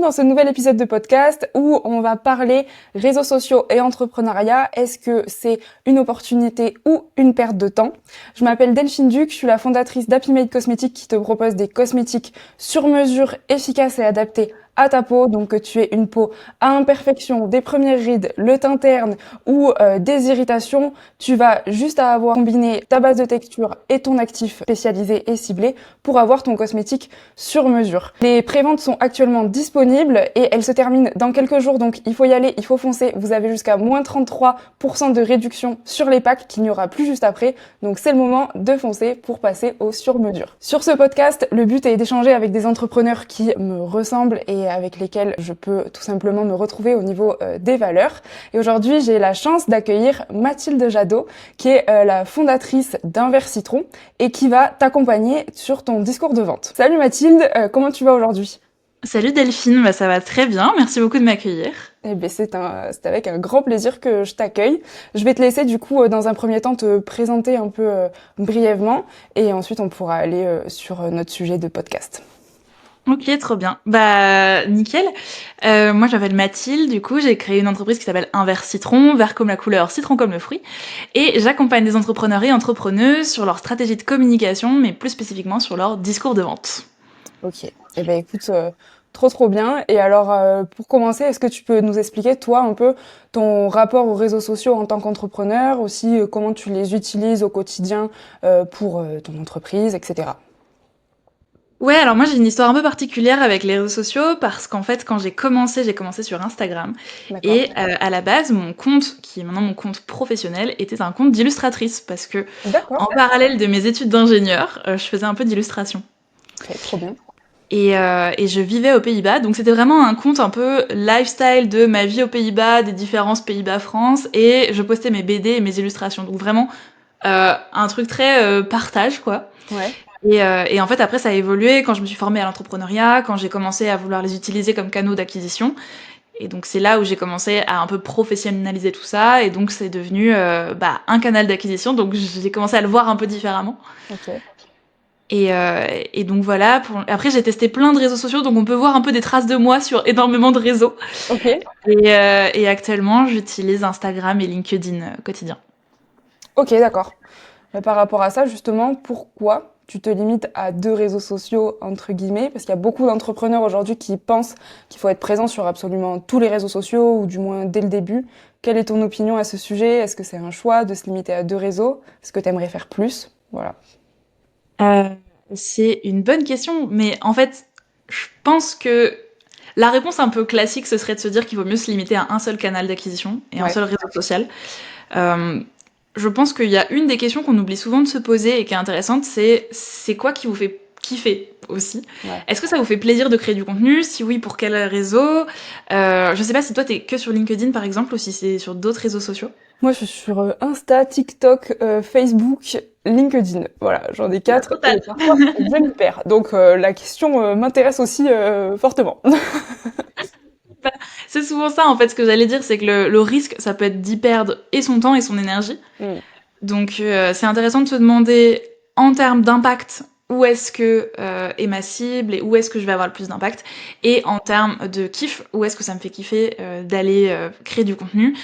dans ce nouvel épisode de podcast où on va parler réseaux sociaux et entrepreneuriat. Est-ce que c'est une opportunité ou une perte de temps? Je m'appelle Delphine Duc, je suis la fondatrice d'Happy Made Cosmetics qui te propose des cosmétiques sur mesure, efficaces et adaptés à ta peau, donc que tu aies une peau à imperfection, des premières rides, le teint terne ou des irritations, tu vas juste à avoir combiné ta base de texture et ton actif spécialisé et ciblé pour avoir ton cosmétique sur mesure. Les préventes sont actuellement disponibles et elles se terminent dans quelques jours, donc il faut y aller, il faut foncer. Vous avez jusqu'à moins 33% de réduction sur les packs qu'il n'y aura plus juste après, donc c'est le moment de foncer pour passer au sur mesure. Sur ce podcast, le but est d'échanger avec des entrepreneurs qui me ressemblent et avec lesquels je peux tout simplement me retrouver au niveau des valeurs. Et aujourd'hui, j'ai la chance d'accueillir Mathilde Jadot, qui est la fondatrice d'Invers Citron et qui va t'accompagner sur ton discours de vente. Salut Mathilde, comment tu vas aujourd'hui? Salut Delphine, ça va très bien, merci beaucoup de m'accueillir. Eh bien, c'est avec un grand plaisir que je t'accueille. Je vais te laisser du coup dans un premier temps te présenter un peu brièvement et ensuite on pourra aller sur notre sujet de podcast. Ok, trop bien. Nickel. Moi, j'appelle Mathilde. Du coup, j'ai créé une entreprise qui s'appelle Invers Citron, vert comme la couleur, citron comme le fruit. Et j'accompagne des entrepreneurs et entrepreneuses sur leur stratégie de communication, mais plus spécifiquement sur leur discours de vente. Ok. Eh ben écoute, trop bien. Et alors, pour commencer, est-ce que tu peux nous expliquer, toi, un peu ton rapport aux réseaux sociaux en tant qu'entrepreneur, aussi comment tu les utilises au quotidien pour ton entreprise, etc. Ouais, alors moi j'ai une histoire un peu particulière avec les réseaux sociaux parce qu'en fait quand j'ai commencé sur Instagram D'accord. et à la base mon compte, qui est maintenant mon compte professionnel, était un compte d'illustratrice parce que en D'accord. parallèle de mes études d'ingénieur, je faisais un peu d'illustration. Ok, trop bien. Et je vivais aux Pays-Bas, donc c'était vraiment un compte un peu lifestyle de ma vie aux Pays-Bas, des différences Pays-Bas-France, et je postais mes BD et mes illustrations. Donc vraiment un truc très partage, quoi. Ouais. Et en fait, après, ça a évolué quand je me suis formée à l'entrepreneuriat, quand j'ai commencé à vouloir les utiliser comme canaux d'acquisition. Et donc, c'est là où j'ai commencé à un peu professionnaliser tout ça. Et donc, c'est devenu un canal d'acquisition. Donc, j'ai commencé à le voir un peu différemment. Ok. Et donc, voilà. Après, j'ai testé plein de réseaux sociaux. Donc, on peut voir un peu des traces de moi sur énormément de réseaux. Ok. Et actuellement, j'utilise Instagram et LinkedIn quotidien. Ok, d'accord. Mais par rapport à ça, justement, pourquoi tu te limites à 2 réseaux sociaux, entre guillemets? Parce qu'il y a beaucoup d'entrepreneurs aujourd'hui qui pensent qu'il faut être présent sur absolument tous les réseaux sociaux, ou du moins dès le début. Quelle est ton opinion à ce sujet? Est-ce que c'est un choix de se limiter à 2 réseaux? Est-ce que tu aimerais faire plus? Voilà. Euh, c'est une bonne question, mais en fait, je pense que la réponse un peu classique, ce serait de se dire qu'il vaut mieux se limiter à un seul canal d'acquisition et un Ouais. seul réseau social. Euh, je pense qu'il y a une des questions qu'on oublie souvent de se poser et qui est intéressante, c'est quoi qui vous fait kiffer aussi? Ouais. Est-ce que ça vous fait plaisir de créer du contenu? Si oui, pour quel réseau? Je sais pas si toi t'es que sur LinkedIn par exemple ou si c'est sur d'autres réseaux sociaux. Moi, je suis sur Insta, TikTok, Facebook, LinkedIn. Voilà, j'en ai 4 Total. et parfois je m'y perds. Donc la question m'intéresse aussi fortement. Bah, c'est souvent ça en fait ce que j'allais dire, c'est que le risque ça peut être d'y perdre et son temps et son énergie. Mm. Donc c'est intéressant de se demander en termes d'impact où est-ce que est ma cible et où est-ce que je vais avoir le plus d'impact et en termes de kiff où est-ce que ça me fait kiffer d'aller créer du contenu.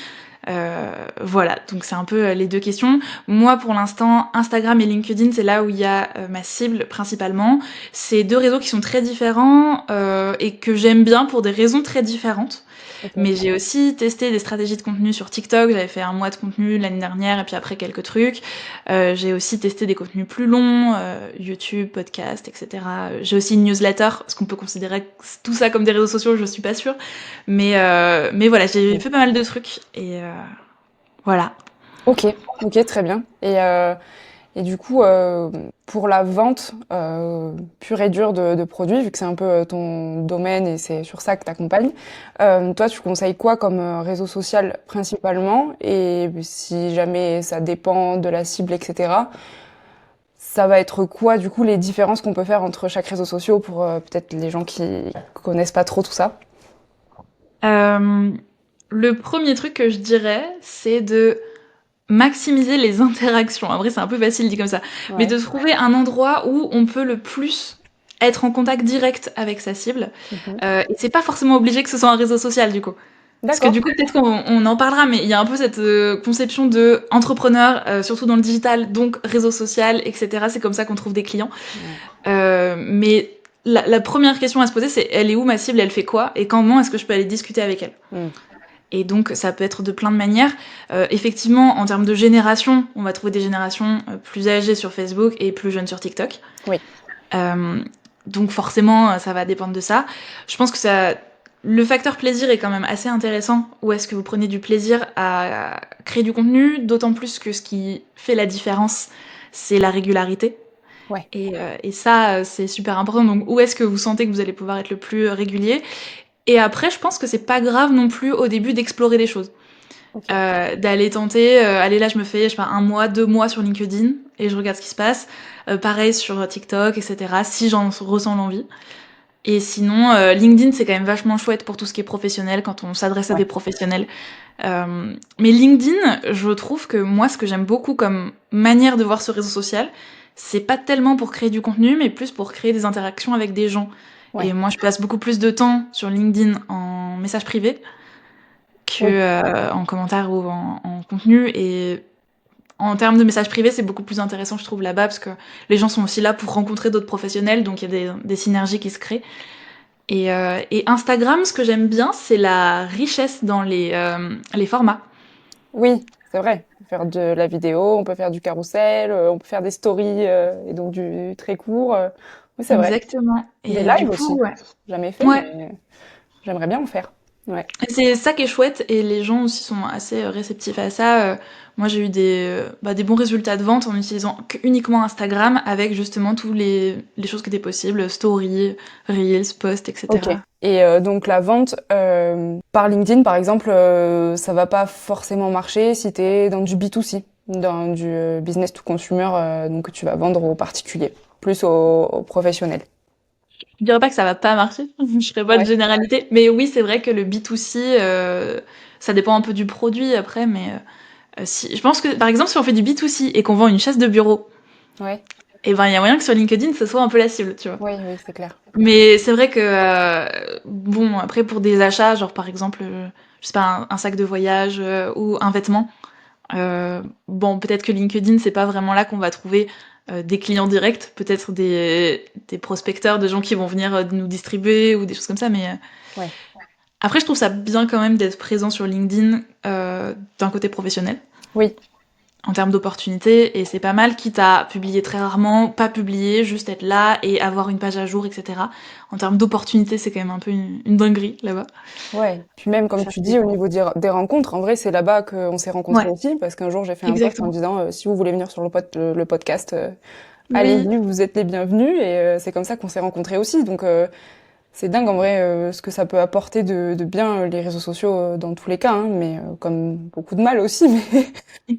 Voilà, donc c'est un peu les deux questions. Moi, pour l'instant, Instagram et LinkedIn, c'est là où il y a ma cible principalement. C'est deux réseaux qui sont très différents et que j'aime bien pour des raisons très différentes. Ok. Mais j'ai aussi testé des stratégies de contenu sur TikTok. J'avais fait un mois de contenu l'année dernière et puis après quelques trucs. J'ai aussi testé des contenus plus longs, YouTube, podcast, etc. J'ai aussi une newsletter, parce qu'on peut considérer tout ça comme des réseaux sociaux, je suis pas sûre. Mais voilà, j'ai fait pas mal de trucs et voilà. Ok, ok, très bien. Et du coup, pour la vente pure et dure de produits, vu que c'est un peu ton domaine et c'est sur ça que tu accompagnes, toi, tu conseilles quoi comme réseau social principalement? Et si jamais ça dépend de la cible, etc., ça va être quoi, du coup, les différences qu'on peut faire entre chaque réseau social pour peut-être les gens qui connaissent pas trop tout ça? Euh, le premier truc que je dirais, c'est de maximiser les interactions. En vrai, c'est un peu facile dit comme ça, mais Ouais. de trouver un endroit où on peut le plus être en contact direct avec sa cible. Mhm. Et c'est pas forcément obligé que ce soit un réseau social, du coup. Parce que D'accord. du coup, peut-être qu'on en parlera, mais il y a un peu cette conception de entrepreneur, surtout dans le digital, donc réseau social, etc. C'est comme ça qu'on trouve des clients. Ouais. Mais la première question à se poser, c'est elle est où ma cible, elle fait quoi, et comment est-ce que je peux aller discuter avec elle. Mm. Et donc, ça peut être de plein de manières. Effectivement, en termes de génération, on va trouver des générations plus âgées sur Facebook et plus jeunes sur TikTok. Oui. Euh, donc forcément, ça va dépendre de ça. Je pense que le facteur plaisir est quand même assez intéressant. Où est-ce que vous prenez du plaisir à créer du contenu, d'autant plus que ce qui fait la différence, c'est la régularité. Ouais. Et ça, c'est super important. Donc, où est-ce que vous sentez que vous allez pouvoir être le plus régulier? Et après, je pense que c'est pas grave non plus au début d'explorer des choses. Ok. D'aller tenter, allez là je me fais, je sais pas, 1 mois, 2 mois sur LinkedIn et je regarde ce qui se passe. Pareil sur TikTok, etc. Si j'en ressens l'envie. Et sinon, LinkedIn c'est quand même vachement chouette pour tout ce qui est professionnel quand on s'adresse à Ouais. des professionnels. Mais LinkedIn, je trouve que moi ce que j'aime beaucoup comme manière de voir ce réseau social, c'est pas tellement pour créer du contenu, mais plus pour créer des interactions avec des gens. Et Ouais. moi je passe beaucoup plus de temps sur LinkedIn en message privé que Oui. en commentaire ou en contenu. Et en termes de messages privés, c'est beaucoup plus intéressant, je trouve, là-bas, parce que les gens sont aussi là pour rencontrer d'autres professionnels, donc il y a des synergies qui se créent. Et Instagram, ce que j'aime bien, c'est la richesse dans les formats. Oui, c'est vrai. On peut faire de la vidéo, on peut faire du carrousel, on peut faire des stories et donc du très court. Oui, c'est vrai. Exactement. Des Et du lives coup, aussi. ouais. Jamais fait, Ouais, mais j'aimerais bien en faire. Ouais. c'est ça qui est chouette et les gens aussi sont assez réceptifs à ça. Moi, j'ai eu des bons résultats de vente en utilisant uniquement Instagram avec justement tous les choses qui étaient possibles, story, reels, posts, Ok. etc. Et donc la vente par LinkedIn, par exemple, ça va pas forcément marcher si tu es dans du B2C, dans du business to consumer, donc tu vas vendre aux particuliers, plus aux professionnels. Je dirais pas que ça va pas marcher, je ferai pas de Ouais. généralité, mais oui, c'est vrai que le B2C, ça dépend un peu du produit après, mais si, je pense que par exemple, si on fait du B2C et qu'on vend une chaise de bureau, Ouais. et ben il y a moyen que sur LinkedIn, ce soit un peu la cible, tu vois. Oui, oui, c'est clair. Mais c'est vrai que, bon, après pour des achats, genre par exemple, je sais pas, un sac de voyage ou un vêtement, bon, peut-être que LinkedIn, c'est pas vraiment là qu'on va trouver des clients directs, peut-être des prospecteurs, de gens qui vont venir nous distribuer ou des choses comme ça, mais Ouais. après, je trouve ça bien quand même d'être présent sur LinkedIn d'un côté professionnel Oui. en termes d'opportunités, et c'est pas mal, quitte à publier très rarement, pas publier, juste être là et avoir une page à jour, etc. En termes d'opportunités, c'est quand même un peu une dinguerie là-bas. Ouais. Puis même, comme Ça tu dis, au dépend. niveau des rencontres, en vrai, c'est là-bas qu'on s'est rencontrés Ouais, aussi, parce qu'un jour, j'ai fait un post en exactement. disant, si vous voulez venir sur le podcast, Oui, allez-y, vous êtes les bienvenus, et c'est comme ça qu'on s'est rencontrés aussi. Donc, c'est dingue, en vrai, ce que ça peut apporter de bien, les réseaux sociaux, dans tous les cas, hein, mais comme beaucoup de mal aussi,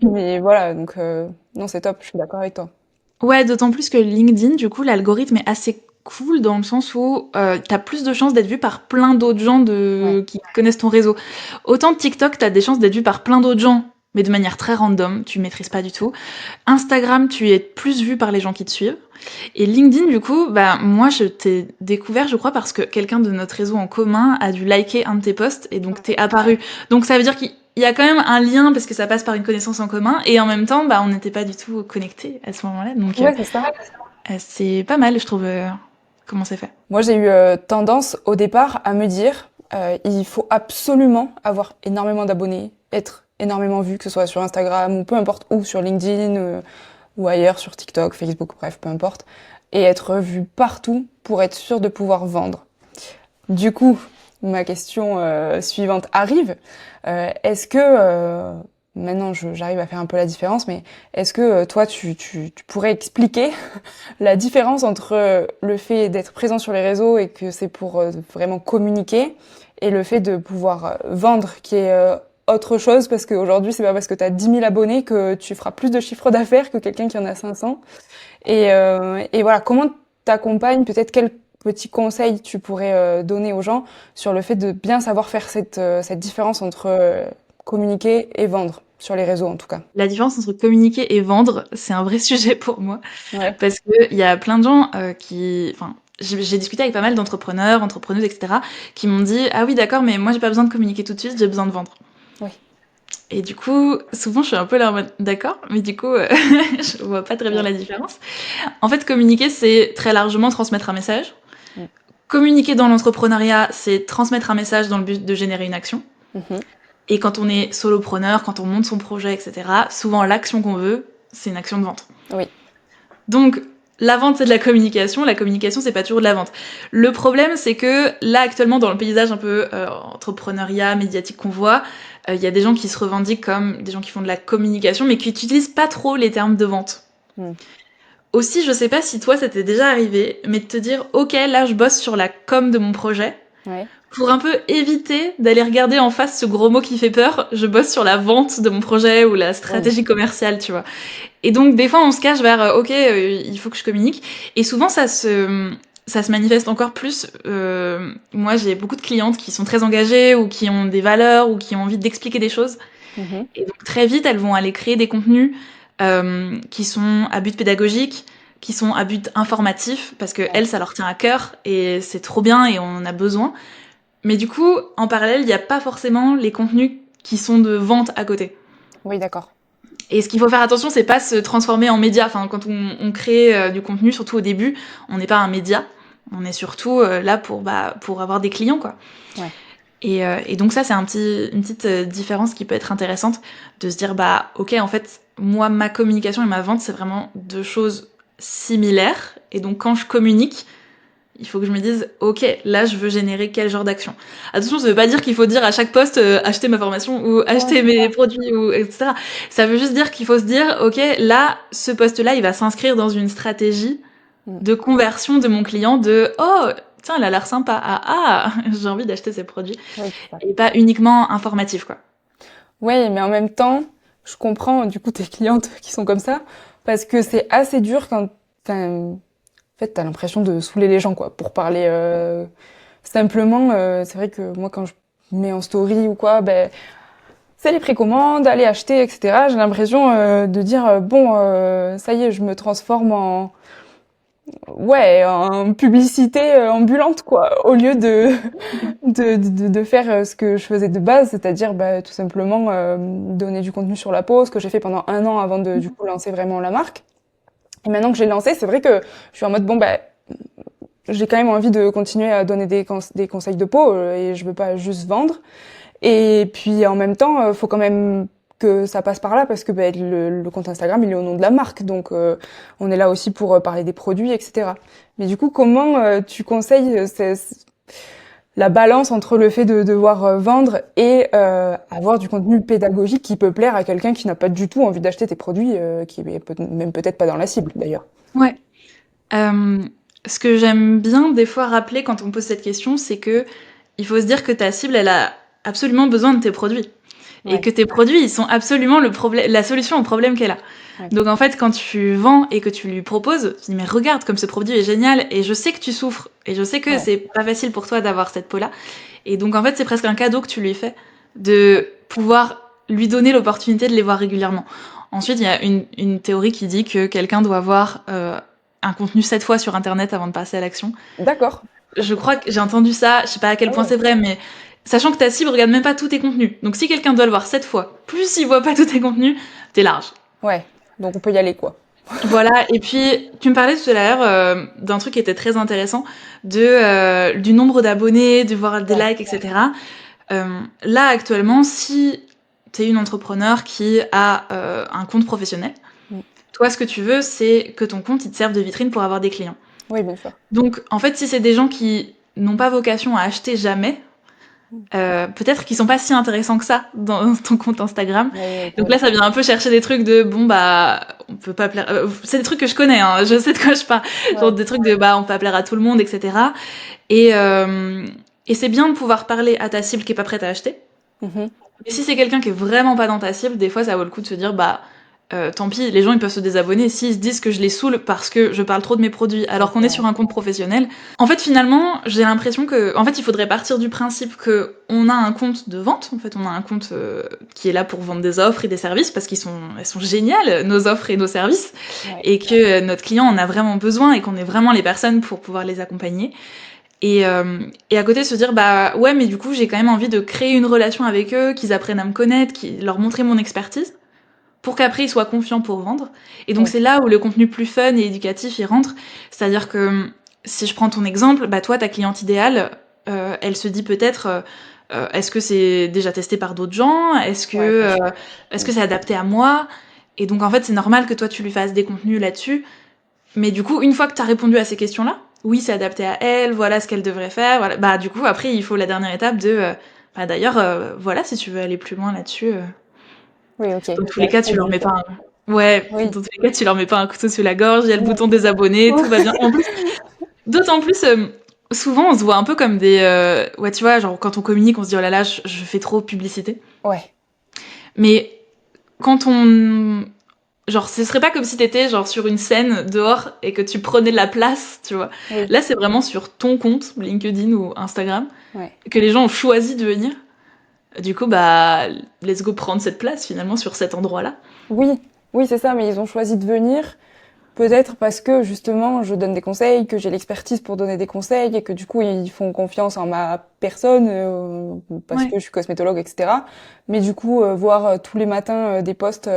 mais voilà, donc, non, c'est top, je suis d'accord avec toi. ouais, d'autant plus que LinkedIn, du coup, l'algorithme est assez cool dans le sens où t'as plus de chances d'être vu par plein d'autres gens Ouais. qui connaissent ton réseau. Autant TikTok, t'as des chances d'être vu par plein d'autres gens, mais de manière très random, tu maîtrises pas du tout. Instagram, tu es plus vu par les gens qui te suivent. Et LinkedIn, du coup, bah moi, je t'ai découvert, je crois, parce que quelqu'un de notre réseau en commun a dû liker un de tes posts et donc t'es apparu. Donc ça veut dire qu'il y a quand même un lien parce que ça passe par une connaissance en commun et en même temps, bah on n'était pas du tout connectés à ce moment-là. Donc Ouais, c'est ça. c'est pas mal, je trouve, comment c'est fait. Moi, j'ai eu tendance au départ à me dire, il faut absolument avoir énormément d'abonnés, être énormément vu, que ce soit sur Instagram ou peu importe où, sur LinkedIn ou ailleurs, sur TikTok, Facebook, bref, peu importe, et être vu partout pour être sûr de pouvoir vendre. Du coup, ma question suivante arrive. Est-ce que, maintenant j'arrive à faire un peu la différence, mais est-ce que toi, tu pourrais expliquer la différence entre le fait d'être présent sur les réseaux et que c'est pour vraiment communiquer et le fait de pouvoir vendre qui est autre chose parce qu'aujourd'hui c'est pas parce que tu as 10 000 abonnés que tu feras plus de chiffre d'affaires que quelqu'un qui en a 500. Et voilà, comment t'accompagnes, peut-être quels petits conseils tu pourrais donner aux gens sur le fait de bien savoir faire cette différence entre communiquer et vendre, sur les réseaux en tout cas. La différence entre communiquer et vendre, c'est un vrai sujet pour moi. Ouais. Parce qu'il y a plein de gens enfin, j'ai discuté avec pas mal d'entrepreneurs, entrepreneuses, etc., qui m'ont dit ah oui d'accord, mais moi j'ai pas besoin de communiquer tout de suite, j'ai besoin de vendre. Oui. Et du coup, souvent je suis un peu là en mode d'accord, mais du coup je vois pas très bien Ouais. la différence. En fait, communiquer c'est très largement transmettre un message. Mm. Communiquer dans l'entrepreneuriat, c'est transmettre un message dans le but de générer une action. Mhm. Et quand on est solopreneur, quand on monte son projet, etc., souvent l'action qu'on veut, c'est une action de vente. Oui. Donc, la vente, c'est de la communication, c'est pas toujours de la vente. Le problème, c'est que là, actuellement, dans le paysage un peu entrepreneuriat, médiatique qu'on voit, il y a des gens qui se revendiquent comme des gens qui font de la communication, mais qui n'utilisent pas trop les termes de vente. Mm. Aussi, je sais pas si toi, ça t'est déjà arrivé, mais de te dire, ok, là, je bosse sur la com de mon projet, Ouais. pour un peu éviter d'aller regarder en face ce gros mot qui fait peur, je bosse sur la vente de mon projet ou la Oui. stratégie commerciale, tu vois. Et donc, des fois, on se cache vers, ok, il faut que je communique. Et souvent, ça se manifeste encore plus. Moi, j'ai beaucoup de clientes qui sont très engagées ou qui ont des valeurs ou qui ont envie d'expliquer des choses. Mhm. Et donc, très vite, elles vont aller créer des contenus qui sont à but pédagogique, qui sont à but informatif, parce que Ouais. elles, ça leur tient à cœur et c'est trop bien et on en a besoin. Mais du coup, en parallèle, il n'y a pas forcément les contenus qui sont de vente à côté. Oui, d'accord. Et ce qu'il faut faire attention, c'est pas se transformer en média. Enfin, quand on crée du contenu, surtout au début, on n'est pas un média. On est surtout là pour avoir des clients, quoi. Ouais. Et donc ça, c'est une petite différence qui peut être intéressante de se dire, bah, ok, en fait, moi, ma communication et ma vente, c'est vraiment deux choses similaires. Et donc, quand je communique, il faut que je me dise, ok, là, je veux générer quel genre d'action. Attention, ça veut pas dire qu'il faut dire à chaque poste, acheter ma formation ou Ouais, acheter c'est mes ça. produits ou etc. Ça veut juste dire qu'il faut se dire, ok, là, ce poste-là, il va s'inscrire dans une stratégie Mm. de conversion de mon client de, oh, tiens, elle a l'air sympa, j'ai envie d'acheter ses produits. Oui, c'est ça. Et pas uniquement informatif, quoi. Oui, mais en même temps, je comprends du coup tes clientes qui sont comme ça, parce que c'est assez dur quand, enfin, en fait, t'as l'impression de saouler les gens, quoi, pour parler simplement. C'est vrai que moi, quand je mets en story ou quoi, ben, c'est les précommandes, aller acheter, etc. J'ai l'impression de dire bon, ça y est, je me transforme en publicité ambulante, quoi, au lieu de faire ce que je faisais de base, c'est-à-dire bah, tout simplement donner du contenu sur la peau, ce que j'ai fait pendant 1 an avant de du coup lancer vraiment la marque. Et maintenant que j'ai lancé, c'est vrai que je suis en mode bon bah j'ai quand même envie de continuer à donner des conseils de peau et je veux pas juste vendre. Et puis en même temps, faut quand même que ça passe par là parce que ben, le compte Instagram il est au nom de la marque, donc on est là aussi pour parler des produits, etc. Mais du coup, comment tu conseilles la balance entre le fait de devoir vendre et avoir du contenu pédagogique qui peut plaire à quelqu'un qui n'a pas du tout envie d'acheter tes produits, qui est même peut-être pas dans la cible d'ailleurs. Ouais. Euh, Ce que j'aime bien des fois rappeler quand on pose cette question, c'est que il faut se dire que ta cible, elle a absolument besoin de tes produits. Et Ouais, que tes produits, ils sont absolument la solution au problème qu'elle a. ouais, Donc en fait, quand tu vends et que tu lui proposes, tu dis mais regarde comme ce produit est génial et je sais que tu souffres et je sais que ouais, c'est pas facile pour toi d'avoir cette peau-là. Et donc en fait, c'est presque un cadeau que tu lui fais de pouvoir lui donner l'opportunité de les voir régulièrement. Ensuite, il y a une théorie qui dit que quelqu'un doit voir un contenu 7 fois sur Internet avant de passer à l'action. d'accord. Je crois que j'ai entendu ça, je sais pas à quel Ah point ouais, c'est vrai, mais sachant que ta cible regarde même pas tous tes contenus. Donc si quelqu'un doit le voir 7 fois, plus il voit pas tous tes contenus, t'es large. ouais. Donc on peut y aller quoi. Voilà, et puis tu me parlais tout à l'heure d'un truc qui était très intéressant, du nombre d'abonnés, de voir des Ouais. likes, etc. Là actuellement, si t'es une entrepreneur qui a un compte professionnel, Mm. toi ce que tu veux c'est que ton compte il te serve de vitrine pour avoir des clients. Oui, bien sûr. Donc en fait si c'est des gens qui n'ont pas vocation à acheter jamais, peut-être qu'ils sont pas si intéressants que ça dans ton compte Instagram. Oui, ok, Donc là, ça d'accord. vient un peu chercher des trucs de bon bah on peut pas plaire. C'est des trucs que je connais, hein, je sais de quoi je parle. Genre Ouais. des trucs de bah on peut pas plaire à tout le monde, etc. Et euh, et c'est bien de pouvoir parler à ta cible qui est pas prête à acheter. Mhm. Mais si c'est quelqu'un qui est vraiment pas dans ta cible, des fois ça vaut le coup de se dire bah tant pis, les gens ils peuvent se désabonner s'ils se disent que je les saoule parce que je parle trop de mes produits, alors qu'on est sur un compte professionnel. En fait, finalement, j'ai l'impression que, en fait, il faudrait partir du principe que on a un compte de vente. En fait, on a un compte qui est là pour vendre des offres et des services parce elles sont géniales, nos offres et nos services, Ouais. et que notre client en a vraiment besoin et qu'on est vraiment les personnes pour pouvoir les accompagner. Et à côté, se dire, bah ouais, mais du coup, j'ai quand même envie de créer une relation avec eux, qu'ils apprennent à me connaître, leur montrer mon expertise pour qu'après ils soient confiants pour vendre. Et donc Oui. c'est là où le contenu plus fun et éducatif il rentre. C'est-à-dire que si je prends ton exemple, bah toi ta cliente idéale, elle se dit peut-être est-ce que c'est déjà testé par d'autres gens? Ouais, bien sûr. Est-ce Mm. que c'est adapté à moi? Et donc en fait c'est normal que toi tu lui fasses des contenus là-dessus. Mais du coup une fois que tu as répondu à ces questions-là, oui c'est adapté à elle, voilà ce qu'elle devrait faire, voilà. Bah du coup après il faut la dernière étape de bah d'ailleurs voilà si tu veux aller plus loin là-dessus. Oui, ok. Dans tous les Bah, cas, tu leur mets produit-toi. pas ouais, Oui. dans tous les cas, tu leur mets pas un couteau sous la gorge, il y a le Non. bouton désabonner, tout va bien. En plus, d'autant plus, souvent, on se voit un peu comme des, ouais, tu vois, genre, quand on communique, on se dit, oh là là, je fais trop publicité. Ouais. Mais quand on, genre, ce serait pas comme si t'étais, genre, sur une scène dehors et que tu prenais de la place, tu vois. Oui. Là, c'est vraiment sur ton compte, LinkedIn ou Instagram, Ouais. que les gens ont choisi de venir. Du coup, bah, let's go prendre cette place, finalement, sur cet endroit-là. Oui. Oui, c'est ça, mais ils ont choisi de venir. Peut-être parce que justement je donne des conseils, que j'ai l'expertise pour donner des conseils et que du coup ils font confiance en ma personne parce Ouais. que je suis cosmétologue, etc. Mais du coup voir tous les matins des posts,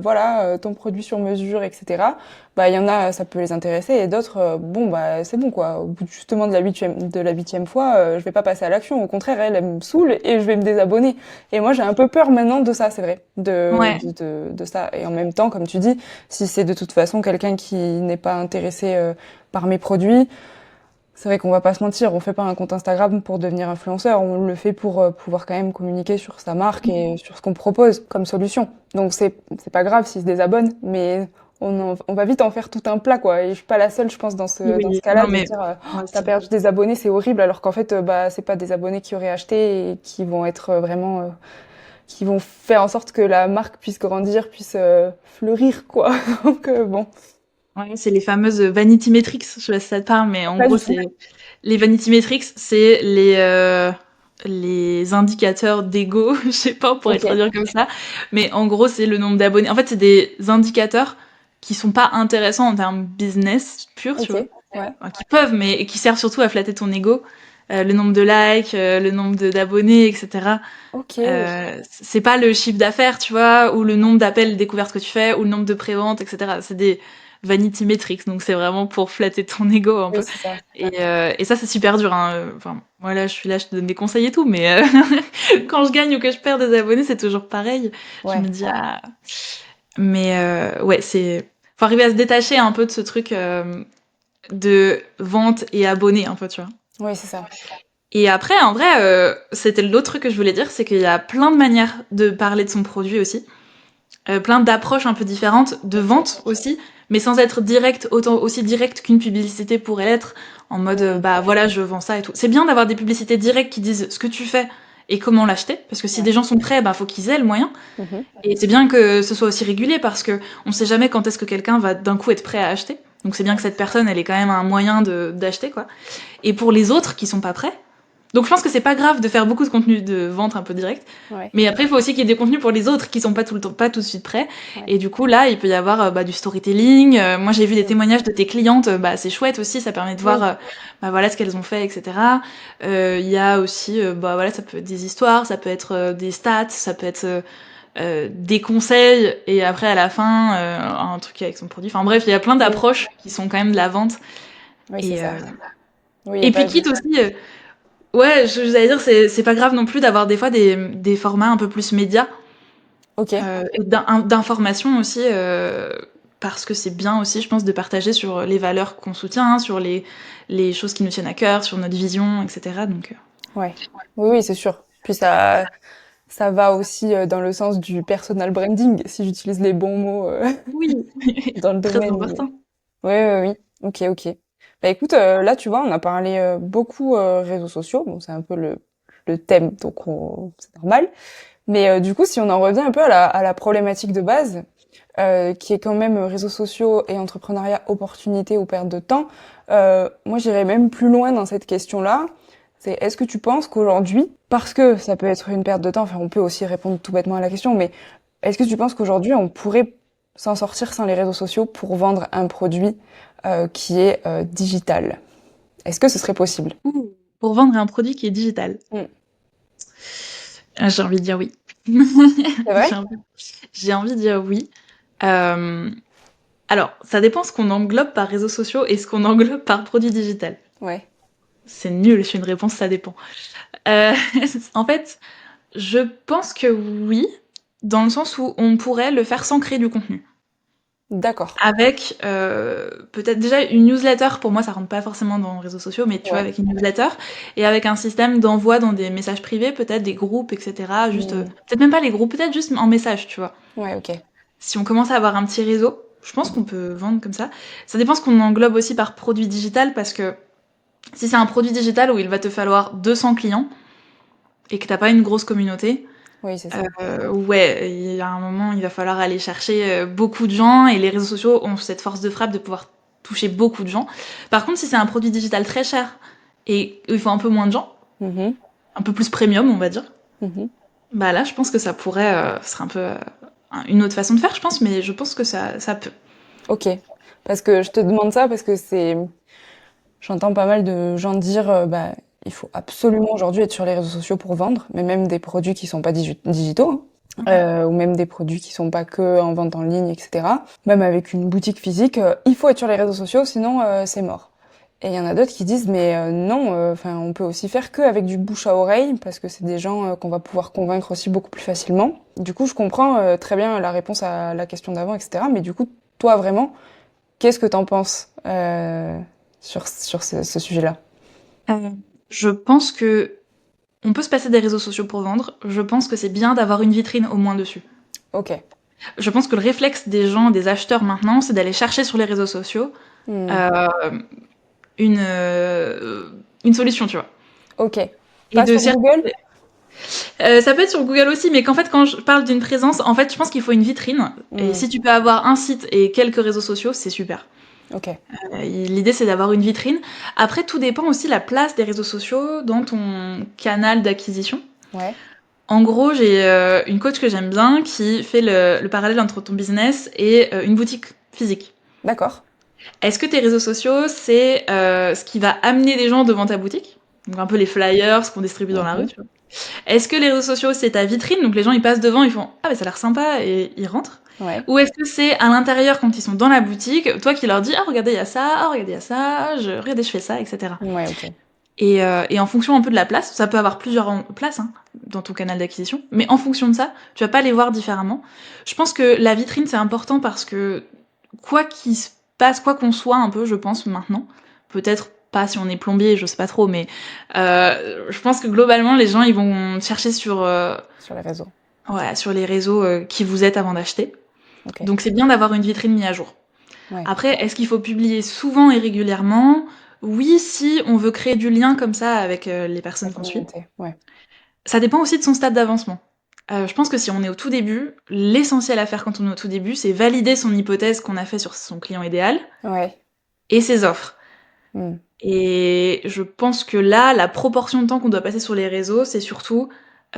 voilà, ton produit sur mesure, etc. Bah il y en a, ça peut les intéresser et d'autres, bon bah c'est bon quoi. Au bout justement de la huitième fois, je vais pas passer à l'action. Au contraire, elle me saoule et je vais me désabonner. Et moi j'ai un peu peur maintenant de ça, c'est vrai, Ouais. de ça. Et en même temps, comme tu dis, si c'est de toute façon quelqu'un qui n'est pas intéressé par mes produits, c'est vrai qu'on va pas se mentir, on fait pas un compte Instagram pour devenir influenceur, on le fait pour pouvoir quand même communiquer sur sa marque et sur ce qu'on propose comme solution. Donc c'est pas grave s'ils se désabonnent, mais on va vite en faire tout un plat quoi. Et je suis pas la seule, je pense, dans ce Oui, cas-là, non de se mais dire moi t'as aussi. perdu des abonnés, c'est horrible, alors qu'en fait bah c'est pas des abonnés qui auraient acheté et qui vont être vraiment qui vont faire en sorte que la marque puisse grandir, puisse fleurir quoi. Donc bon. Ouais, c'est les fameuses vanity metrics, je sais pas si ça te parle, mais en Pas gros, du tout. c'est les vanity metrics, c'est les indicateurs d'ego, je sais pas, on pourrait Ok, traduire comme ça, mais en gros, c'est le nombre d'abonnés. En fait, c'est des indicateurs qui sont pas intéressants en termes business pur, tu ok, vois, ouais, enfin, qui peuvent, mais qui servent surtout à flatter ton ego. Le nombre de likes, le nombre d'abonnés, etc. ok, C'est pas le chiffre d'affaires, tu vois, ou le nombre d'appels découvertes que tu fais, ou le nombre de préventes, etc. C'est des vanity metrics, donc c'est vraiment pour flatter ton ego un oui, peu. c'est ça. Et ça, c'est super dur. Hein. Enfin, voilà, je suis là, je te donne des conseils et tout, mais quand je gagne ou que je perds des abonnés, c'est toujours pareil. Je me Ouais, dis, ah. Mais ouais, faut arriver à se détacher un peu de ce truc de vente et abonnés, un peu, tu vois. oui, c'est ça. Et après, en vrai, c'était l'autre truc que je voulais dire, c'est qu'il y a plein de manières de parler de son produit aussi, plein d'approches un peu différentes, de Ok. vente aussi, mais sans être direct, autant aussi direct qu'une publicité pourrait l'être, en mode Hmm, bah voilà, je vends ça et tout. C'est bien d'avoir des publicités directes qui disent ce que tu fais et comment l'acheter, parce que si ouais. des gens sont prêts, bah faut qu'ils aient le moyen. Mhm. Et c'est bien que ce soit aussi régulier parce que on sait jamais quand est-ce que quelqu'un va d'un coup être prêt à acheter. Donc c'est bien que Ouais. cette personne, elle ait quand même un moyen de d'acheter quoi. Et pour les autres qui sont pas prêts, donc je pense que c'est pas grave de faire beaucoup de contenu de vente un peu direct, Ouais. mais après il faut aussi qu'il y ait des contenus pour les autres qui sont pas tout le temps, pas tout de suite prêts. Ouais. Et du coup là, il peut y avoir bah, du storytelling. Moi j'ai vu des Hmm. témoignages de tes clientes, bah c'est chouette aussi, ça permet de voir Oui. bah voilà ce qu'elles ont fait, etc. Il y a aussi bah voilà ça peut être des histoires, ça peut être des stats, ça peut être des conseils et après à la fin un truc avec son produit. Enfin bref, il y a plein Oui. d'approches qui sont quand même de la vente. Oui, c'est Et, ça. Oui, y a et puis pas de... quitte aussi ouais, je vous allais dire, c'est pas grave non plus d'avoir des fois des formats un peu plus médias Ok. et d'information aussi, parce que c'est bien aussi, je pense, de partager sur les valeurs qu'on soutient, hein, sur les choses qui nous tiennent à cœur, sur notre vision, etc. Donc, Ouais. Oui, oui, c'est sûr. Puis ça va aussi dans le sens du personal branding, si j'utilise les bons mots oui, dans le très domaine. important. Oui, oui, oui. Ok, ok. Bah écoute, là, tu vois, on a parlé beaucoup réseaux sociaux. Bon, c'est un peu le thème, donc c'est normal. Mais du coup, si on en revient un peu à la problématique de base, qui est quand même réseaux sociaux et entrepreneuriat, opportunité ou perte de temps, moi j'irais même plus loin dans cette question-là. C'est est-ce que tu penses qu'aujourd'hui, parce que ça peut être une perte de temps, enfin on peut aussi répondre tout bêtement à la question, mais est-ce que tu penses qu'aujourd'hui on pourrait s'en sortir sans les réseaux sociaux pour vendre un produit qui est digital? Est-ce que ce serait possible? Ouh. Pour vendre un produit qui est digital. Mm. J'ai envie de dire oui. C'est J'ai vrai? envie, j'ai envie de dire oui. Euh, alors, ça dépend ce qu'on englobe par réseaux sociaux et ce qu'on englobe par produit digital. Ouais. C'est nul, c'est une réponse, ça dépend. Euh, en fait, je pense que oui, dans le sens où on pourrait le faire sans créer du contenu. D'accord. Avec peut-être déjà une newsletter, pour moi ça rentre pas forcément dans les réseaux sociaux, mais tu vois, Ouais. avec une newsletter et avec un système d'envoi dans des messages privés, peut-être des groupes, etc. Juste, Mm. peut-être même pas les groupes, peut-être juste en message, tu vois. Ouais, ok. Si on commence à avoir un petit réseau, je pense qu'on peut vendre comme ça. Ça dépend ce qu'on englobe aussi par produit digital, parce que si c'est un produit digital où il va te falloir 200 clients et que t'as pas une grosse communauté, Oui, c'est ça. ouais, il y a un moment, il va falloir aller chercher beaucoup de gens et les réseaux sociaux ont cette force de frappe de pouvoir toucher beaucoup de gens. Par contre, si c'est un produit digital très cher et où il faut un peu moins de gens, Mhm. un peu plus premium, on va dire, Mhm. bah là, je pense que ça pourrait, ce serait un peu une autre façon de faire, je pense, mais je pense que ça peut. Ok. Parce que je te demande ça parce que j'entends pas mal de gens dire, bah, il faut absolument aujourd'hui être sur les réseaux sociaux pour vendre, mais même des produits qui sont pas digitaux, hein, ou même des produits qui sont pas que en vente en ligne, etc. Même avec une boutique physique, il faut être sur les réseaux sociaux, sinon c'est mort. Et il y en a d'autres qui disent, mais non, enfin, on peut aussi faire que avec du bouche à oreille, parce que c'est des gens qu'on va pouvoir convaincre aussi beaucoup plus facilement. Du coup, je comprends très bien la réponse à la question d'avant, etc. Mais du coup, toi vraiment, qu'est-ce que t'en penses sur ce sujet-là? Euh, je pense que on peut se passer des réseaux sociaux pour vendre. Je pense que c'est bien d'avoir une vitrine au moins dessus. Ok. Je pense que le réflexe des gens, des acheteurs maintenant, c'est d'aller chercher sur les réseaux sociaux Hmm. euh, une, euh, une solution, tu vois. Ok. Et Pas de sur chercher. Google? Ça peut être sur Google aussi, mais qu'en fait, quand je parle d'une présence, en fait, je pense qu'il faut une vitrine. Et Hmm. si tu peux avoir un site et quelques réseaux sociaux, c'est super. Ok. L'idée, c'est d'avoir une vitrine. Après, tout dépend aussi de la place des réseaux sociaux dans ton canal d'acquisition. Ouais. En gros, j'ai une coach que j'aime bien qui fait le parallèle entre ton business et une boutique physique. D'accord. Est-ce que tes réseaux sociaux, c'est ce qui va amener des gens devant ta boutique? Donc un peu les flyers, ce qu'on distribue dans la rue, Mhm. tu vois. Est-ce que les réseaux sociaux, c'est ta vitrine? Donc les gens, ils passent devant, ils font ah, mais ça a l'air sympa et ils rentrent. Ouais. Ou est-ce que c'est à l'intérieur quand ils sont dans la boutique, toi qui leur dis ah, regardez, il y a ça, ah, regardez, il y a ça, regardez, je fais ça, etc. Ouais, ok. Et en fonction un peu de la place, ça peut avoir plusieurs places hein, dans ton canal d'acquisition, mais en fonction de ça, tu vas pas les voir différemment. Je pense que la vitrine, c'est important parce que quoi qu'il se passe, quoi qu'on soit un peu, je pense, maintenant, peut-être pas si on est plombier, je sais pas trop, mais je pense que globalement, les gens, ils vont chercher Sur les réseaux. ouais, sur les réseaux qui vous êtes avant d'acheter. Ok. Donc c'est bien d'avoir une vitrine mise à jour. Ouais. Après, est-ce qu'il faut publier souvent et régulièrement? Oui, si on veut créer du lien comme ça avec les La personnes qu'on suit. communauté. Ouais. Ça dépend aussi de son stade d'avancement. Je pense que si on est au tout début, l'essentiel à faire quand on est au tout début, c'est valider son hypothèse qu'on a fait sur son client idéal Ouais. et ses offres. Hmm. Et je pense que là, la proportion de temps qu'on doit passer sur les réseaux, c'est surtout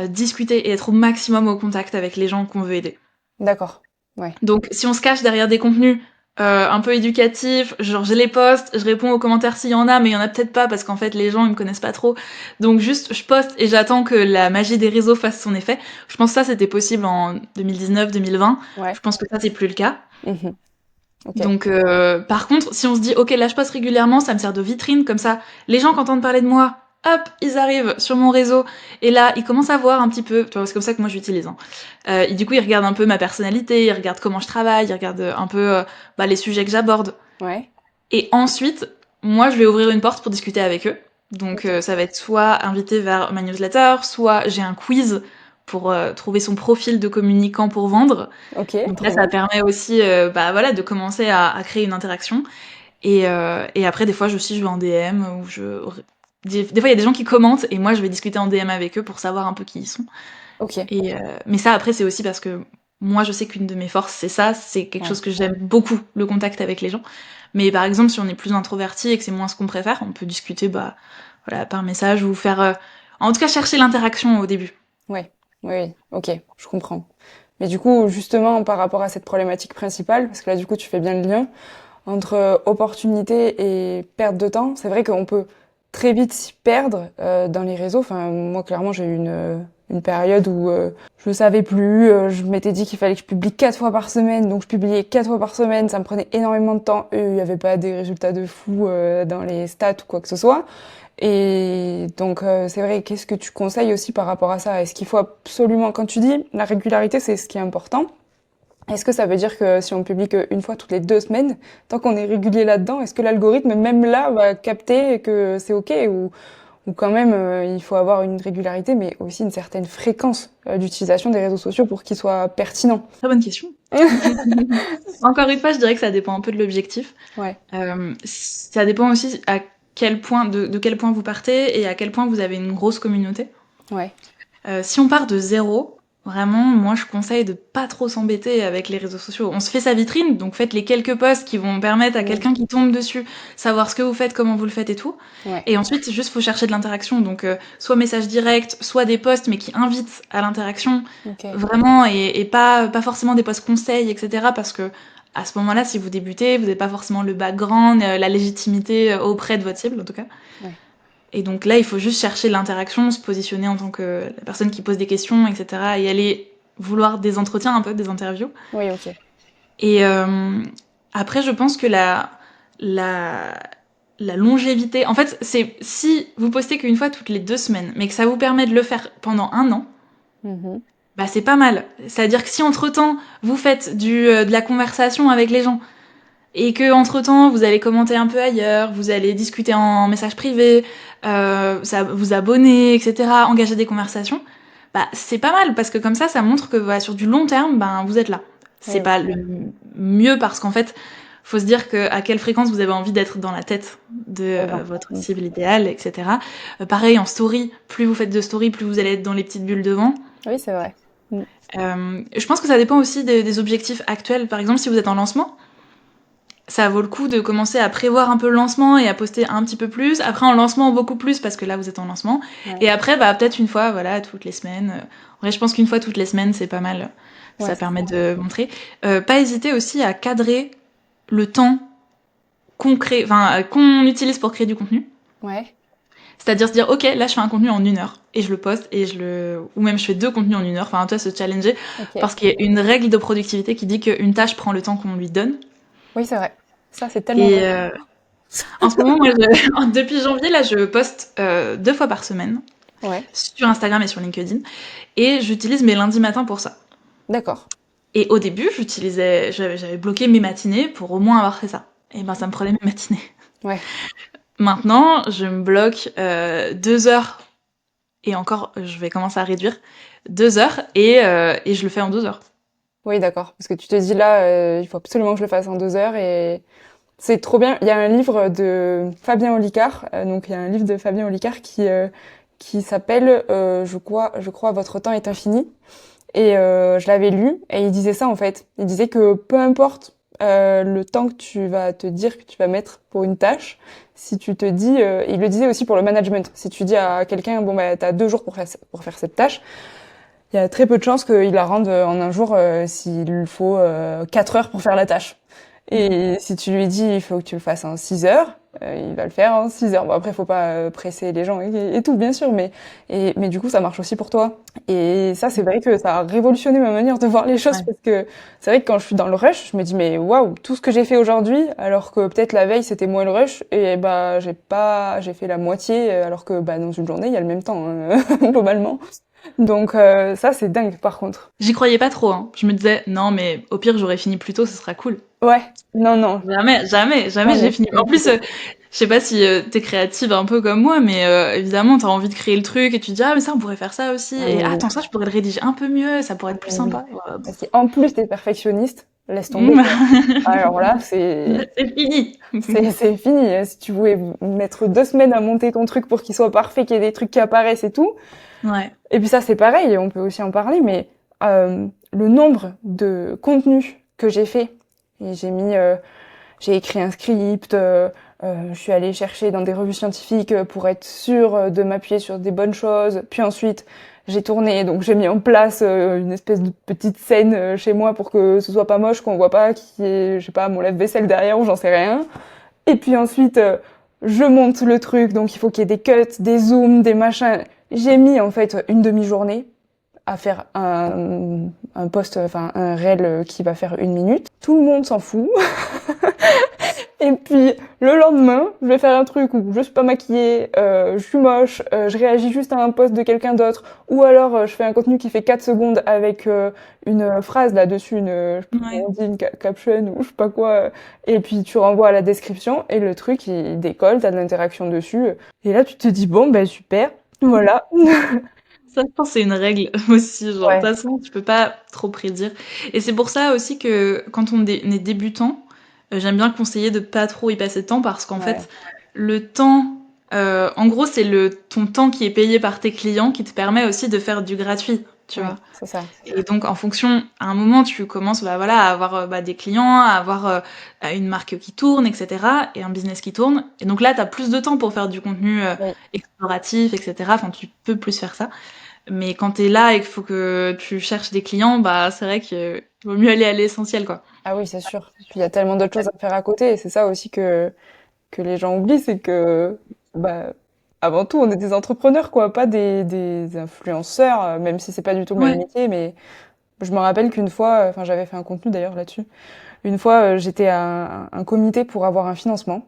discuter et être au maximum au contact avec les gens qu'on veut aider. D'accord. Ouais. Donc, si on se cache derrière des contenus un peu éducatifs, genre je les poste, je réponds aux commentaires s'il y en a, mais il y en a peut-être pas parce qu'en fait les gens ils me connaissent pas trop. Donc juste je poste et j'attends que la magie des réseaux fasse son effet. Je pense que ça c'était possible en 2019-2020. Je Ouais. pense que ça c'est plus le cas. Mhm. Ok. Donc par contre, si on se dit ok là je poste régulièrement, ça me sert de vitrine comme ça, les gens qui entendent parler de moi, hop, ils arrivent sur mon réseau et là ils commencent à voir un petit peu, tu vois, c'est comme ça que moi j'utilise. Hein. Et du coup ils regardent un peu ma personnalité, ils regardent comment je travaille, ils regardent un peu bah, les sujets que j'aborde. Ouais. Et ensuite, moi je vais ouvrir une porte pour discuter avec eux. Donc Ok. ça va être soit invité vers ma newsletter, soit j'ai un quiz pour trouver son profil de communicant pour vendre. Ok. Donc là, Trop ça bien. permet aussi bah, voilà, de commencer à créer une interaction. Et après, des fois, je vais en DM des fois, il y a des gens qui commentent et moi, je vais discuter en DM avec eux pour savoir un peu qui ils sont. Ok. Mais ça, après, c'est aussi parce que moi, je sais qu'une de mes forces, c'est ça, c'est quelque Ouais. chose que j'aime beaucoup, le contact avec les gens. Mais par exemple, si on est plus introverti et que c'est moins ce qu'on préfère, on peut discuter voilà, par message ou faire... en tout cas, chercher l'interaction au début. Ouais. Oui, oui. Ok. Je comprends. Mais du coup, justement, par rapport à cette problématique principale, parce que là, du coup, tu fais bien le lien entre opportunité et perte de temps, c'est vrai qu'on peut très vite s'y perdre dans les réseaux. Enfin, moi, clairement, j'ai eu une période où je savais plus. Je m'étais dit qu'il fallait que je publie 4 fois par semaine, donc je publiais 4 fois par semaine. Ça me prenait énormément de temps. Et il n'y avait pas des résultats de fou dans les stats ou quoi que ce soit. Et donc, c'est vrai, qu'est-ce que tu conseilles aussi par rapport à ça? Est-ce qu'il faut absolument, quand tu dis la régularité, c'est ce qui est important, est-ce que ça veut dire que si on publie qu'une fois toutes les 2 semaines, tant qu'on est régulier là-dedans, est-ce que l'algorithme, même là, va capter que c'est OK ou quand même, il faut avoir une régularité, mais aussi une certaine fréquence d'utilisation des réseaux sociaux pour qu'ils soient pertinents? Très bonne question. Encore une fois, je dirais que ça dépend un peu de l'objectif. Ouais, Ça dépend aussi à quel point, de quel point vous partez et à quel point vous avez une grosse communauté. ouais. Si on part de zéro, vraiment, moi je conseille de pas trop s'embêter avec les réseaux sociaux. On se fait sa vitrine, donc faites les quelques posts qui vont permettre à Mmh. quelqu'un qui tombe dessus, savoir ce que vous faites, comment vous le faites et tout. Ouais. Et ensuite, juste faut chercher de l'interaction, donc soit message direct, soit des posts mais qui invitent à l'interaction, OK. vraiment, et pas forcément des posts conseils, etc. Parce que à ce moment-là, si vous débutez, vous n'avez pas forcément le background, la légitimité auprès de votre cible en tout cas. Ouais. Et donc là, il faut juste chercher l'interaction, se positionner en tant que la personne qui pose des questions, etc. Et aller vouloir des entretiens un peu, des interviews. Oui, OK. Et après, je pense que la, la longévité... En fait, c'est si vous postez qu'une fois toutes les 2 semaines, mais que ça vous permet de le faire pendant un an, Mmh. bah c'est pas mal. C'est-à-dire que si entre-temps, vous faites de la conversation avec les gens, et que entre-temps, vous allez commenter un peu ailleurs, vous allez discuter en message privé, ça, vous abonner, etc., engager des conversations, bah c'est pas mal parce que comme ça montre que voilà, sur du long terme, ben vous êtes là. C'est Oui, pas OK. le mieux parce qu'en fait, faut se dire que à quelle fréquence vous avez envie d'être dans la tête de Des gens. votre Mmh. cible idéale, etc. Pareil en story, plus vous faites de story, plus vous allez être dans les petites bulles devant. Oui, c'est vrai. Mmh. Je pense que ça dépend aussi des objectifs actuels. Par exemple, si vous êtes en lancement, ça vaut le coup de commencer à prévoir un peu le lancement et à poster un petit peu plus. Après, en lancement, beaucoup plus parce que là, vous êtes en lancement. Ouais. Et après, bah, peut-être une fois, voilà, toutes les semaines. En vrai, je pense qu'une fois toutes les semaines, c'est pas mal. Ouais, Ça c'est permet ça. de montrer. Pas hésiter aussi à cadrer le temps qu'on utilise pour créer du contenu. Ouais. C'est-à-dire se dire, ok, là, je fais un contenu en 1 heure et je le poste ou même je fais 2 contenus en 1 heure. Enfin, toi, se challenger OK. parce qu'il y a une règle de productivité qui dit qu'une tâche prend le temps qu'on lui donne. Oui, c'est vrai. Ça, c'est tellement Et vrai. en ce moment, moi, depuis janvier, là, je poste 2 fois par semaine Ouais. sur Instagram et sur LinkedIn, et j'utilise mes lundis matins pour ça. D'accord. Et au début, j'avais bloqué mes matinées pour au moins avoir fait ça. Et ben, ça me prenait mes matinées. Ouais. Maintenant, je me bloque 2 heures, et encore, je vais commencer à réduire 2 heures, et je le fais en 2 heures. Oui, d'accord. Parce que tu te dis là, il faut absolument que je le fasse en 2 heures et c'est trop bien. Il y a un livre de Fabien Olicard, donc il y a un livre de Fabien Olicard qui s'appelle, je crois, Votre temps est infini. Et je l'avais lu et il disait ça en fait. Il disait que peu importe le temps que tu vas te dire que tu vas mettre pour une tâche, si tu te dis, il le disait aussi pour le management. Si tu dis à quelqu'un, bon bah t'as 2 jours pour faire cette tâche, il y a très peu de chances qu'il la rende en un jour s'il lui faut 4 heures pour faire la tâche. Et si tu lui dis il faut que tu le fasses en 6 heures, il va le faire en 6 heures. Bon après faut pas presser les gens et tout bien sûr, mais du coup ça marche aussi pour toi. Et ça c'est vrai que ça a révolutionné ma manière de voir les choses Ouais. parce que c'est vrai que quand je suis dans le rush, je me dis mais waouh tout ce que j'ai fait aujourd'hui alors que peut-être la veille c'était moins le rush et bah j'ai fait la moitié alors que bah dans une journée il y a le même temps hein, globalement. Donc ça c'est dingue par contre. J'y croyais pas trop, hein. Je me disais, non, mais au pire, j'aurais fini plus tôt, ce sera cool. Ouais, non non, Jamais, jamais, jamais non j'ai mais fini. c'est En plus, compliqué. je sais pas si t'es créative un peu comme moi, mais évidemment, t'as envie de créer le truc et tu te dis, ah, mais ça, on pourrait faire ça aussi. Ah Et mais ah, oui, attends, ça, je pourrais le rédiger un peu mieux, ça pourrait ah être plus mais oui. sympa. Voilà, bon. Parce qu'en plus t'es perfectionniste, laisse tomber, quoi. Alors là, C'est fini. c'est fini. Si tu voulais mettre 2 semaines à monter ton truc pour qu'il soit parfait, qu'il y ait des trucs qui apparaissent et tout. Ouais. Et puis ça, c'est pareil, on peut aussi en parler, mais le nombre de contenus que j'ai fait, et j'ai écrit un script, je suis allée chercher dans des revues scientifiques pour être sûre de m'appuyer sur des bonnes choses, puis ensuite j'ai tourné, donc j'ai mis en place une espèce de petite scène chez moi pour que ce soit pas moche, qu'on voit pas qu'il y ait, je sais pas, mon lave-vaisselle derrière ou j'en sais rien. Et puis ensuite, je monte le truc, donc il faut qu'il y ait des cuts, des zooms, des machins. J'ai mis en fait une demi-journée à faire un post, enfin un reel qui va faire 1 minute. Tout le monde s'en fout. Et puis le lendemain, je vais faire un truc où je suis pas maquillée, je suis moche, je réagis juste à un post de quelqu'un d'autre, ou alors je fais un contenu qui fait 4 secondes avec une phrase là-dessus, je sais pas comment Ouais. on dit, une caption ou je sais pas quoi, et puis tu renvoies à la description et le truc il décolle, t'as de l'interaction dessus, et là tu te dis bon ben super, voilà. Ça, je pense que c'est une règle aussi, genre, de toute Ouais, façon, tu peux pas trop prédire. Et c'est pour ça aussi que quand on est débutant, j'aime bien conseiller de pas trop y passer de temps parce qu'en ouais, fait, le temps, en gros, c'est ton temps qui est payé par tes clients qui te permet aussi de faire du gratuit, tu vois. oui, c'est ça. Et donc, en fonction, à un moment, tu commences, bah voilà, à avoir des clients, à avoir une marque qui tourne, etc., et un business qui tourne. Et donc là, t'as plus de temps pour faire du contenu Oui. exploratif, etc. Enfin, tu peux plus faire ça. Mais quand t'es là et qu'il faut que tu cherches des clients, bah c'est vrai qu'il vaut mieux aller à l'essentiel, quoi. Ah oui, c'est sûr. Puis il y a tellement d'autres choses à faire à côté, et c'est ça aussi que les gens oublient, c'est que, bah, avant tout, on est des entrepreneurs, quoi, pas des influenceurs, même si c'est pas du tout le même Ouais. métier, mais je me rappelle qu'une fois, enfin, j'avais fait un contenu d'ailleurs là-dessus. Une fois, j'étais à un comité pour avoir un financement,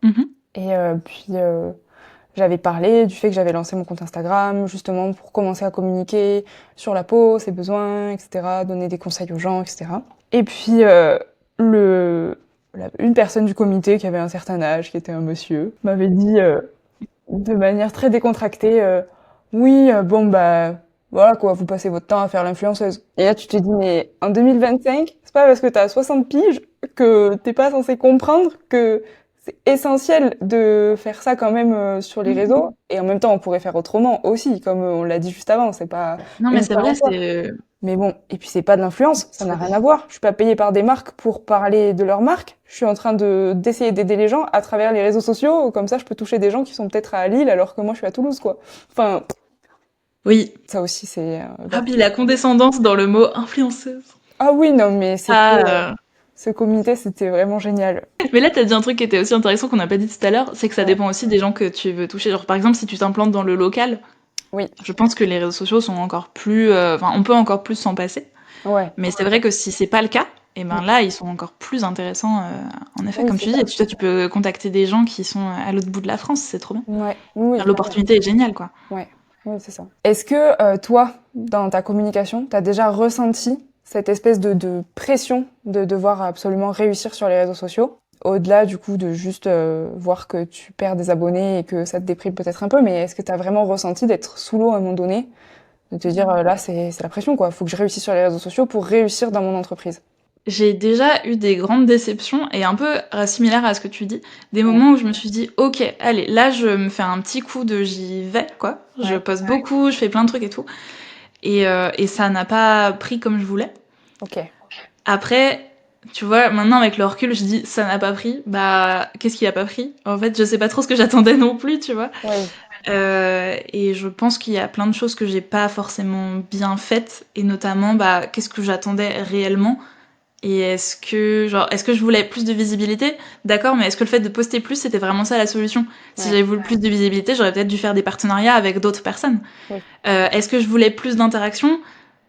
Mhm. et puis j'avais parlé du fait que j'avais lancé mon compte Instagram, justement pour commencer à communiquer sur la peau, ses besoins, etc., donner des conseils aux gens, etc. Et puis le une personne du comité qui avait un certain âge, qui était un monsieur, m'avait dit de manière très décontractée, oui, bon bah voilà quoi, vous passez votre temps à faire l'influenceuse. Et là tu te dis mais en 2025, c'est pas parce que t'as 60 piges que t'es pas censé comprendre que c'est essentiel de faire ça quand même sur les réseaux. Et en même temps on pourrait faire autrement aussi, comme on l'a dit juste avant, c'est pas Non, mais une c'est fin vrai, en soi. Mais bon, et puis c'est pas de l'influence, ça n'a rien à voir. Je suis pas payée par des marques pour parler de leur marque. Je suis en train d'essayer d'aider les gens à travers les réseaux sociaux, comme ça je peux toucher des gens qui sont peut-être à Lille alors que moi je suis à Toulouse, quoi. Enfin, oui. ça aussi c'est Ah, grave. puis la condescendance dans le mot influenceuse. Ah oui, non, mais Ah, ce comité, c'était vraiment génial. mais là, t'as dit un truc qui était aussi intéressant qu'on n'a pas dit tout à l'heure, c'est que ça Ouais. dépend aussi des gens que tu veux toucher. Genre, par exemple, si tu t'implantes dans le local, Oui, je pense que les réseaux sociaux sont encore plus, enfin, on peut encore plus s'en passer. ouais. Mais c'est vrai que si c'est pas le cas, et Mm. ben là, ils sont encore plus intéressants, en effet, Oui, comme c'est tu dis. ça. Et toi, tu peux contacter des gens qui sont à l'autre bout de la France, c'est trop bien. Ouais, oui, oui, Enfin, clairement. l'opportunité est géniale, quoi. Ouais, oui, c'est ça. Est-ce que toi, dans ta communication, t'as déjà ressenti cette espèce de pression de devoir absolument réussir sur les réseaux sociaux? Au-delà du coup de juste voir que tu perds des abonnés et que ça te déprime peut-être un peu, mais est-ce que t'as vraiment ressenti d'être sous l'eau à un moment donné, de te dire là c'est la pression quoi, faut que je réussisse sur les réseaux sociaux pour réussir dans mon entreprise. J'ai déjà eu des grandes déceptions et un peu similaire à ce que tu dis, des Ouais, moments où je me suis dit, ok, allez, là je me fais un petit coup de j'y vais, quoi. Je ouais, poste beaucoup, je fais plein de trucs et tout. Et ça n'a pas pris comme je voulais. ok, Après, tu vois, maintenant avec le recul, je dis, ça n'a pas pris. Bah, qu'est-ce qui a pas pris? En fait, je sais pas trop ce que j'attendais non plus, tu vois. oui, Et je pense qu'il y a plein de choses que j'ai pas forcément bien faites, et notamment, bah, qu'est-ce que j'attendais réellement? Et est-ce que je voulais plus de visibilité? D'accord, mais est-ce que le fait de poster plus, c'était vraiment ça la solution? Si ouais, j'avais voulu plus de visibilité, j'aurais peut-être dû faire des partenariats avec d'autres personnes. oui, Est-ce que je voulais plus d'interaction?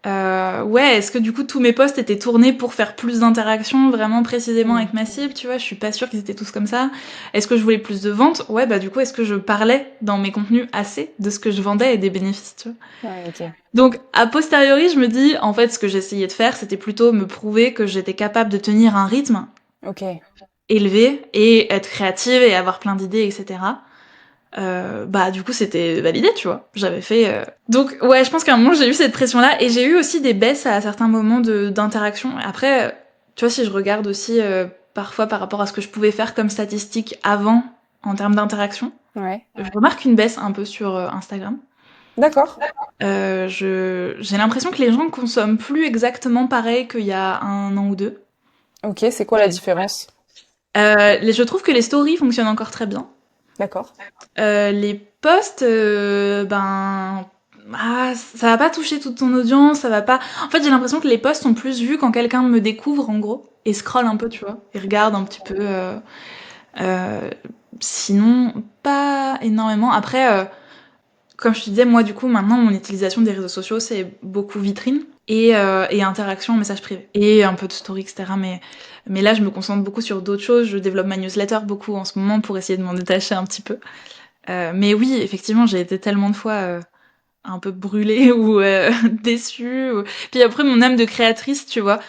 Ouais, est-ce que du coup tous mes posts étaient tournés pour faire plus d'interaction vraiment précisément mm, avec ma cible, tu vois? Je suis pas sûre qu'ils étaient tous comme ça. Est-ce que je voulais plus de ventes? Ouais, bah du coup, est-ce que je parlais dans mes contenus assez de ce que je vendais et des bénéfices, tu vois? ouais, ok, Donc, a posteriori, je me dis, en fait, ce que j'essayais de faire, c'était plutôt me prouver que j'étais capable de tenir un rythme ok, élevé et être créative et avoir plein d'idées, etc. Bah, du coup, c'était validé, tu vois. J'avais fait. Donc, ouais, je pense qu'à un moment, j'ai eu cette pression-là et j'ai eu aussi des baisses à certains moments d'interaction. Après, tu vois, si je regarde aussi parfois par rapport à ce que je pouvais faire comme statistique avant en termes d'interaction, Ouais. je remarque une baisse un peu sur Instagram. D'accord. J'ai l'impression que les gens consomment plus exactement pareil qu'il y a 1 an ou 2. Ok, c'est quoi la différence? Je trouve que les stories fonctionnent encore très bien. D'accord. Les posts, ça va pas toucher toute ton audience, ça va pas. En fait, j'ai l'impression que les posts sont plus vus quand quelqu'un me découvre, en gros, et scrolle un peu, tu vois, et regarde un petit peu. Euh, Sinon, pas énormément. Après, comme je te disais, moi, du coup, maintenant, mon utilisation des réseaux sociaux, c'est beaucoup vitrine et interaction en message privé. Et un peu de story, etc. Mais là, je me concentre beaucoup sur d'autres choses. Je développe ma newsletter beaucoup en ce moment pour essayer de m'en détacher un petit peu. Mais oui, effectivement, j'ai été tellement de fois un peu brûlée ou déçue. Puis après, mon âme de créatrice, tu vois,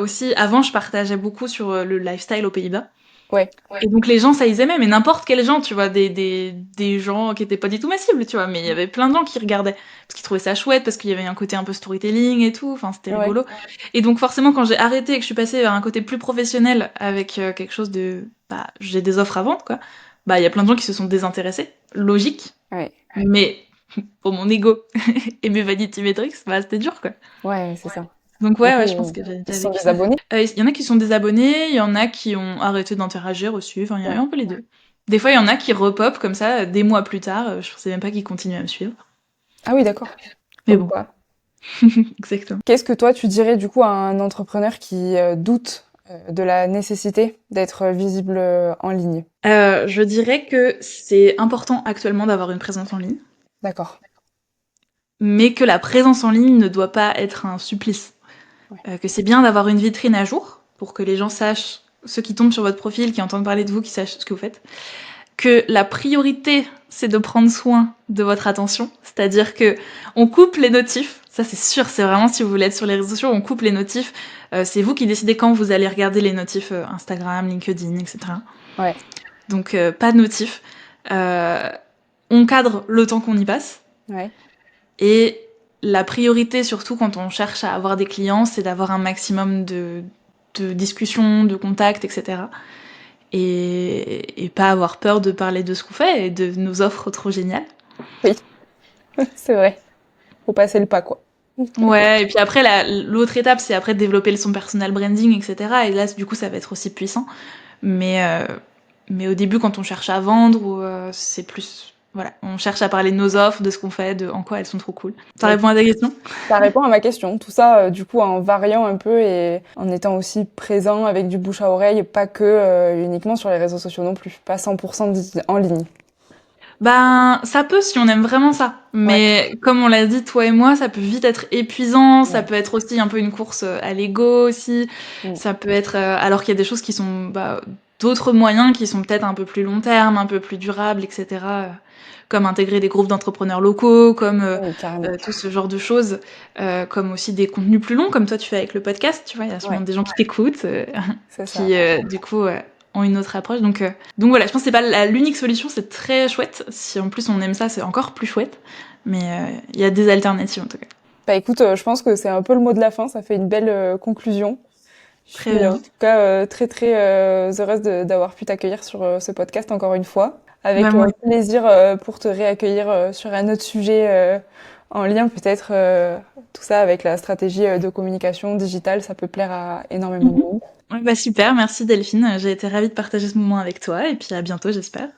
aussi, avant, je partageais beaucoup sur le lifestyle aux Pays-Bas. Ouais. Et donc les gens, ça ils aimaient, mais n'importe quel gens, tu vois, des gens qui étaient pas du tout ma cible, tu vois, mais il y avait plein de gens qui regardaient, parce qu'ils trouvaient ça chouette, parce qu'il y avait un côté un peu storytelling et tout, enfin c'était Ouais. rigolo. Et donc forcément, quand j'ai arrêté et que je suis passée vers un côté plus professionnel avec quelque chose de, bah, j'ai des offres à vendre, quoi, bah il y a plein de gens qui se sont désintéressés, logique, Ouais. mais pour mon ego et mes vanity metrics, bah c'était dur, quoi. Ouais, c'est ça. Donc Du ouais, coup, je pense que j'ai ils déjà se sont vécu ça. désabonnés? Il y en a qui sont désabonnés, il y en a qui ont arrêté d'interagir aussi, enfin il y a Ouais. un peu les deux. Des fois, il y en a qui repopent comme ça, des mois plus tard, je pensais même pas qu'ils continuaient à me suivre. Ah oui, d'accord. Mais Comme bon, quoi. exactement. Qu'est-ce que toi, tu dirais du coup à un entrepreneur qui doute de la nécessité d'être visible en ligne? Je dirais que c'est important actuellement d'avoir une présence en ligne, D'accord. mais que la présence en ligne ne doit pas être un supplice. Ouais. Que c'est bien d'avoir une vitrine à jour pour que les gens sachent, ceux qui tombent sur votre profil, qui entendent parler de vous, qui sachent ce que vous faites. Que la priorité, c'est de prendre soin de votre attention. C'est-à-dire que on coupe les notifs. Ça, c'est sûr, c'est vraiment si vous voulez être sur les réseaux sociaux, on coupe les notifs. C'est vous qui décidez quand vous allez regarder les notifs Instagram, LinkedIn, etc. Ouais. Donc, pas de notifs. Euh, on cadre le temps qu'on y passe. Ouais. Et la priorité, surtout quand on cherche à avoir des clients, c'est d'avoir un maximum de discussions, de contacts, etc. Et pas avoir peur de parler de ce qu'on fait et de nos offres trop géniales. Oui, c'est vrai. Faut passer le pas, quoi. Ouais, et puis après, l'autre étape, c'est après de développer son personal branding, etc. Et là, du coup, ça va être aussi puissant. Mais, euh, mais au début, quand on cherche à vendre, c'est plus... Voilà, on cherche à parler de nos offres, de ce qu'on fait, de en quoi elles sont trop cool. Ça Bah, répond à ta question? ça répond à ma question. Tout ça, du coup, en variant un peu et en étant aussi présent avec du bouche à oreille, pas que uniquement sur les réseaux sociaux non plus. Pas 100% en ligne. Ben, ça peut si on aime vraiment ça. Ouais. Mais comme on l'a dit, toi et moi, ça peut vite être épuisant. Ça Ouais. peut être aussi un peu une course à l'ego aussi. Mm. Ça peut être... alors qu'il y a des choses qui sont... Bah, d'autres moyens qui sont peut-être un peu plus long terme, un peu plus durables, etc. Comme intégrer des groupes d'entrepreneurs locaux, comme Oui, carrément. tout ce genre de choses. Comme aussi des contenus plus longs, comme toi tu fais avec le podcast. Tu vois, il y a sûrement Ouais, des gens qui t'écoutent, c'est ça. qui du coup ont une autre approche. Donc voilà, je pense que c'est pas l'unique solution, c'est très chouette. Si en plus on aime ça, c'est encore plus chouette. Mais il y a des alternatives en tout cas. Bah écoute, je pense que c'est un peu le mot de la fin. Ça fait une belle conclusion. Je Très suis en bien. tout cas très très heureuse d'avoir pu t'accueillir sur ce podcast encore une fois. Bah Avec moi, plaisir pour te réaccueillir sur un autre sujet en lien peut-être tout ça avec la stratégie de communication digitale, ça peut plaire à énormément de mhm. monde. Ouais, bah super, merci Delphine. J'ai été ravie de partager ce moment avec toi et puis à bientôt, j'espère.